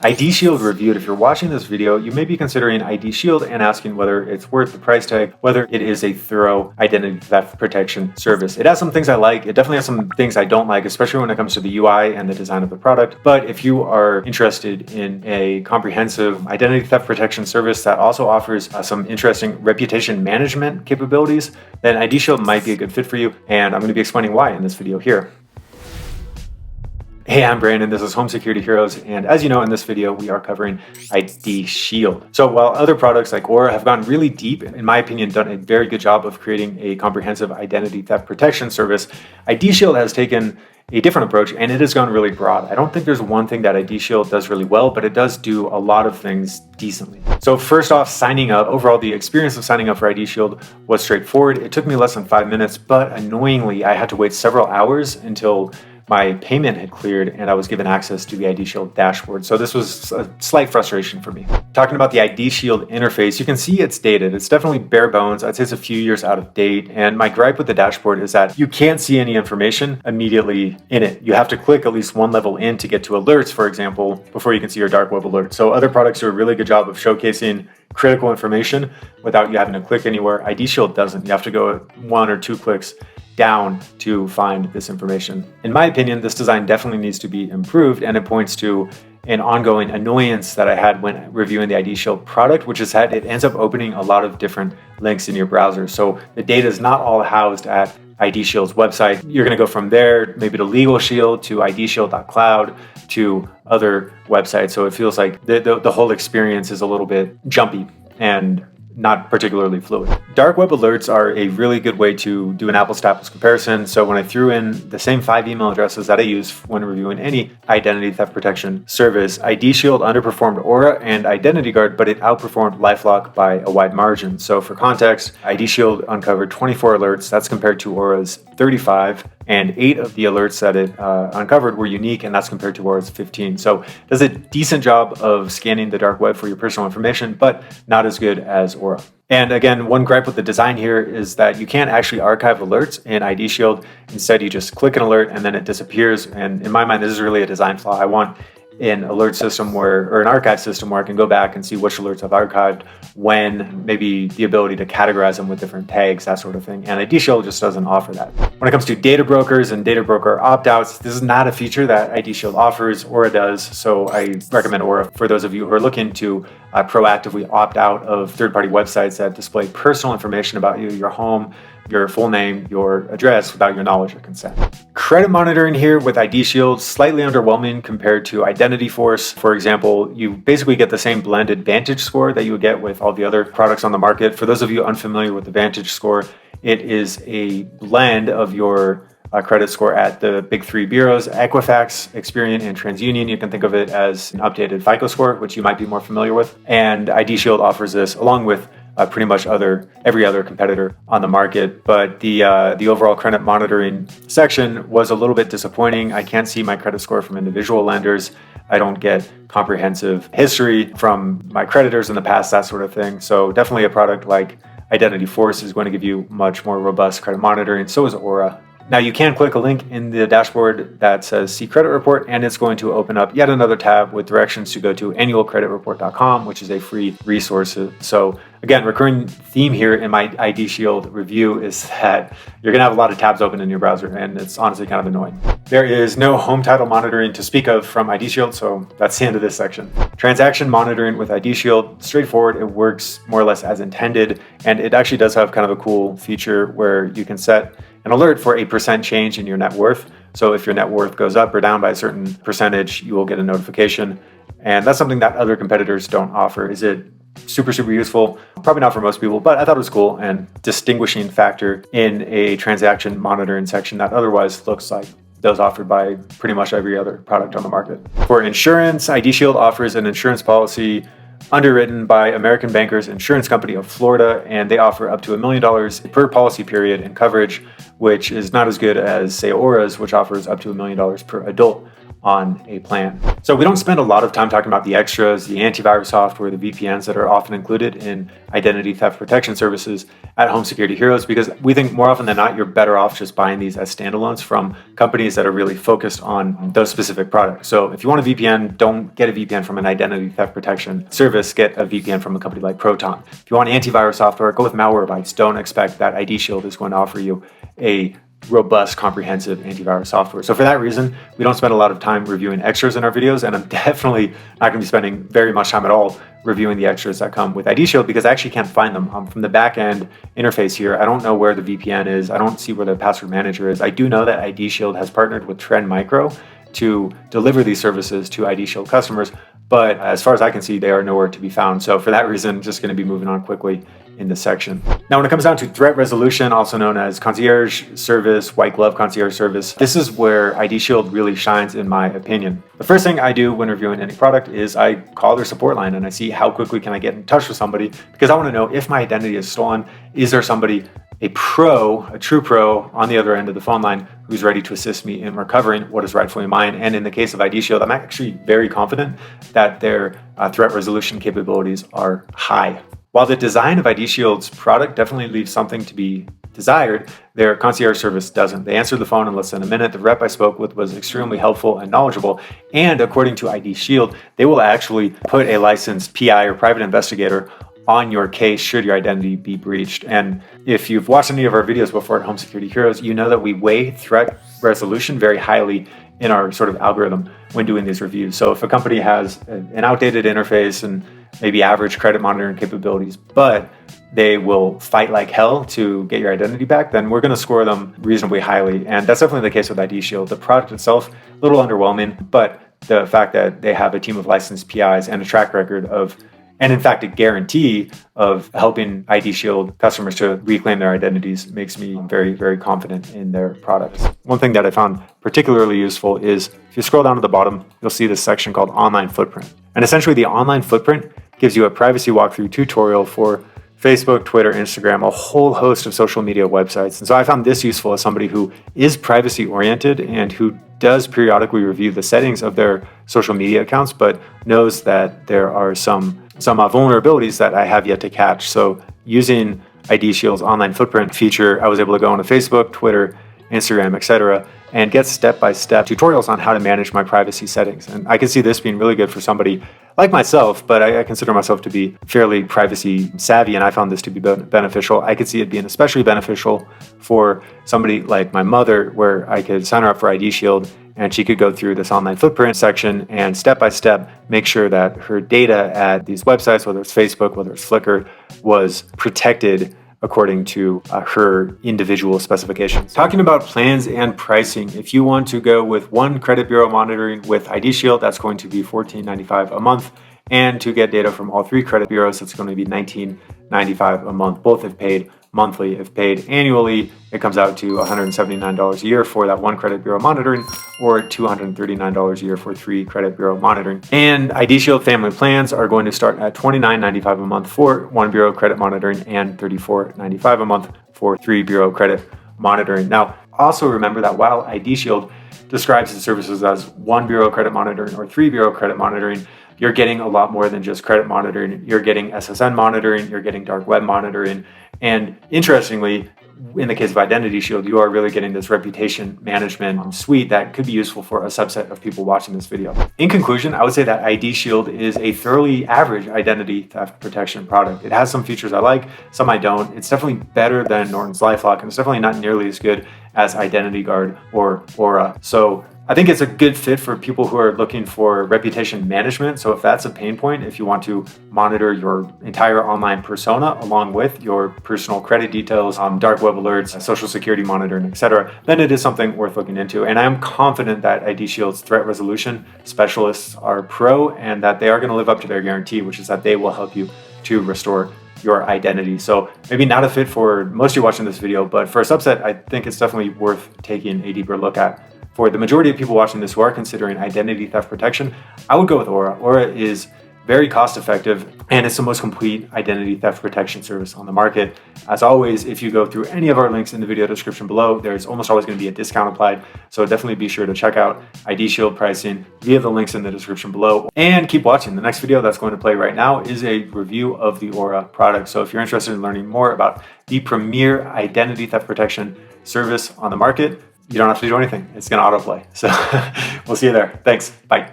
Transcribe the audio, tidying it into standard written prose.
IDShield reviewed. If you're watching this video, you may be considering IDShield and asking whether it's worth the price tag, whether it is a thorough identity theft protection service. It has some things I like. It definitely has some things I don't like, especially when it comes to the UI and the design of the product. But if you are interested in a comprehensive identity theft protection service that also offers some interesting reputation management capabilities, then IDShield might be a good fit for you. And I'm going to be explaining why in this video here. Hey, I'm Brandon, this is Home Security Heroes, and as you know, in this video, we are covering IDShield. So while other products like Aura have gone really deep, in my opinion, done a very good job of creating a comprehensive identity theft protection service, IDShield has taken a different approach, and it has gone really broad. I don't think there's one thing that IDShield does really well, but it does do a lot of things decently. So first off, signing up. Overall, the experience of signing up for IDShield was straightforward. It took me less than 5 minutes, but annoyingly, I had to wait several hours until my payment had cleared and I was given access to the IDShield dashboard. So this was a slight frustration for me. Talking about the IDShield interface, you can see it's dated. It's definitely bare bones. I'd say it's a few years out of date. And my gripe with the dashboard is that you can't see any information immediately in it. You have to click at least one level in to get to alerts, for example, before you can see your dark web alert. So other products do a really good job of showcasing critical information without you having to click anywhere. IDShield doesn't. You have to go 1 or 2 clicks down to find this information. In my opinion, this design definitely needs to be improved, and it points to an ongoing annoyance that I had when reviewing the IDShield product, which is that it ends up opening a lot of different links in your browser. So the data is not all housed at IDShield's website. You're going to go from there, maybe to LegalShield, to IDShield.cloud, to other websites. So it feels like the whole experience is a little bit jumpy and not particularly fluid. Dark web alerts are a really good way to do an apples to apples comparison. So when I threw in the same 5 email addresses that I use when reviewing any identity theft protection service, IDShield underperformed Aura and Identity Guard, but it outperformed LifeLock by a wide margin. So for context, IDShield uncovered 24 alerts. That's compared to Aura's 35. And 8 of the alerts that it uncovered were unique, and that's compared to Aura's 15. So it does a decent job of scanning the dark web for your personal information, but not as good as Aura. And again, one gripe with the design here is that you can't actually archive alerts in IDShield. Instead, you just click an alert and then it disappears. And in my mind, this is really a design flaw. I want an alert system or an archive system where I can go back and see which alerts I've archived, when, maybe the ability to categorize them with different tags, that sort of thing. And IDShield just doesn't offer that. When it comes to data brokers and data broker opt-outs, this is not a feature that IDShield offers. Aura does. So I recommend Aura for those of you who are looking to proactively opt out of third-party websites that display personal information about you, your home, your full name, your address without your knowledge or consent. Credit monitoring here with IDShield, slightly underwhelming compared to Identity Force. For example, you basically get the same blended Vantage score that you would get with all the other products on the market. For those of you unfamiliar with the Vantage score, it is a blend of your credit score at the big 3 bureaus, Equifax, Experian, and TransUnion. You can think of it as an updated FICO score, which you might be more familiar with. And IDShield offers this along with pretty much every other competitor on the market. But the overall credit monitoring section was a little bit disappointing. I can't see my credit score from individual lenders. I don't get comprehensive history from my creditors in the past, that sort of thing. So definitely a product like Identity Force is going to give you much more robust credit monitoring. So is Aura. Now you can click a link in the dashboard that says See Credit Report, and it's going to open up yet another tab with directions to go to annualcreditreport.com, which is a free resource. So again, recurring theme here in my IDShield review is that you're going to have a lot of tabs open in your browser, and it's honestly kind of annoying. There is no home title monitoring to speak of from IDShield, so that's the end of this section. Transaction monitoring with IDShield, straightforward. It works more or less as intended, and it actually does have kind of a cool feature where you can set an alert for a % change in your net worth. So if your net worth goes up or down by a certain percentage, you will get a notification. And that's something that other competitors don't offer. Is it super useful? Probably not for most people, but I thought it was cool and distinguishing factor in a transaction monitoring section that otherwise looks like those offered by pretty much every other product on the market. For insurance, IDShield offers an insurance policy underwritten by American Bankers Insurance Company of Florida, and they offer up to $1 million per policy period in coverage, which is not as good as, say, Aura's, which offers up to $1 million per adult on a plan. So we don't spend a lot of time talking about the extras, the antivirus software, the VPNs that are often included in identity theft protection services at Home Security Heroes, because we think more often than not, you're better off just buying these as standalones from companies that are really focused on those specific products. So if you want a VPN, don't get a VPN from an identity theft protection service, get a VPN from a company like Proton. If you want antivirus software, go with Malwarebytes. Don't expect that IDShield is going to offer you a robust, comprehensive antivirus software. So for that reason, we don't spend a lot of time reviewing extras in our videos, and I'm definitely not going to be spending very much time at all reviewing the extras that come with IDShield because I actually can't find them. From the back-end interface here, I don't know where the VPN is. I don't see where the password manager is. I do know that IDShield has partnered with Trend Micro to deliver these services to IDShield customers, but as far as I can see, they are nowhere to be found. So for that reason, just going to be moving on quickly in this section. Now, when it comes down to threat resolution, also known as concierge service, white glove concierge service, this is where IDShield really shines in my opinion. The first thing I do when reviewing any product is I call their support line and I see how quickly can I get in touch with somebody, because I want to know if my identity is stolen, is there somebody, a true pro on the other end of the phone line who's ready to assist me in recovering what is rightfully mine. And in the case of IDShield, I'm actually very confident that their threat resolution capabilities are high. While the design of IDShield's product definitely leaves something to be desired, their concierge service doesn't. They answered the phone in less than a minute. The rep I spoke with was extremely helpful and knowledgeable. And according to IDShield, they will actually put a licensed PI or private investigator on your case should your identity be breached. And if you've watched any of our videos before at Home Security Heroes, you know that we weigh threat resolution very highly in our sort of algorithm when doing these reviews. So if a company has an outdated interface and maybe average credit monitoring capabilities, but they will fight like hell to get your identity back, then we're going to score them reasonably highly. And that's definitely the case with IDShield. The product itself, a little underwhelming, but the fact that they have a team of licensed PIs and a track record of, and in fact, a guarantee of helping IDShield customers to reclaim their identities makes me very, very confident in their products. One thing that I found particularly useful is if you scroll down to the bottom, you'll see this section called Online Footprint. And essentially the online footprint gives you a privacy walkthrough tutorial for Facebook, Twitter, Instagram, a whole host of social media websites. And so I found this useful as somebody who is privacy oriented and who does periodically review the settings of their social media accounts, but knows that there are some vulnerabilities that I have yet to catch. So using IDShield's online footprint feature, I was able to go onto Facebook, Twitter, Instagram, etc., and get step-by-step tutorials on how to manage my privacy settings. And I can see this being really good for somebody like myself, but I consider myself to be fairly privacy savvy, and I found this to be beneficial. I could see it being especially beneficial for somebody like my mother, where I could sign her up for IDShield and she could go through this online footprint section and step-by-step make sure that her data at these websites, whether it's Facebook, whether it's Flickr, was protected according to her individual specifications. Talking about plans and pricing, if you want to go with one credit bureau monitoring with IDShield, that's going to be $14.95 a month. And to get data from all three credit bureaus, it's going to be $19.95 a month. Both have paid monthly. If paid annually, it comes out to $179 a year for that one credit bureau monitoring, or $239 a year for 3 credit bureau monitoring. And IDShield family plans are going to start at $29.95 a month for 1 bureau credit monitoring and $34.95 a month for 3 bureau credit monitoring. Now, also remember that while IDShield describes the services as 1 bureau credit monitoring or 3 bureau credit monitoring, you're getting a lot more than just credit monitoring. You're getting SSN monitoring, you're getting dark web monitoring, and interestingly, in the case of IDShield, you are really getting this reputation management suite that could be useful for a subset of people watching this video. In conclusion, I would say that IDShield is a thoroughly average identity theft protection product. It has some features I like, some I don't. It's definitely better than Norton's LifeLock, and it's definitely not nearly as good as Identity Guard or Aura. So I think it's a good fit for people who are looking for reputation management. So if that's a pain point, if you want to monitor your entire online persona along with your personal credit details, dark web alerts, social security monitoring, etc., then it is something worth looking into. And I am confident that IDShield's threat resolution specialists are pro and that they are going to live up to their guarantee, which is that they will help you to restore your identity. So maybe not a fit for most of you watching this video, but for a subset, I think it's definitely worth taking a deeper look at. For the majority of people watching this who are considering identity theft protection, I would go with Aura. Aura is very cost effective, and it's the most complete identity theft protection service on the market. As always, if you go through any of our links in the video description below, there's almost always going to be a discount applied. So definitely be sure to check out IDShield pricing via the links in the description below, and keep watching. The next video that's going to play right now is a review of the Aura product. So if you're interested in learning more about the premier identity theft protection service on the market, you don't have to do anything. It's going to autoplay. So we'll see you there. Thanks. Bye.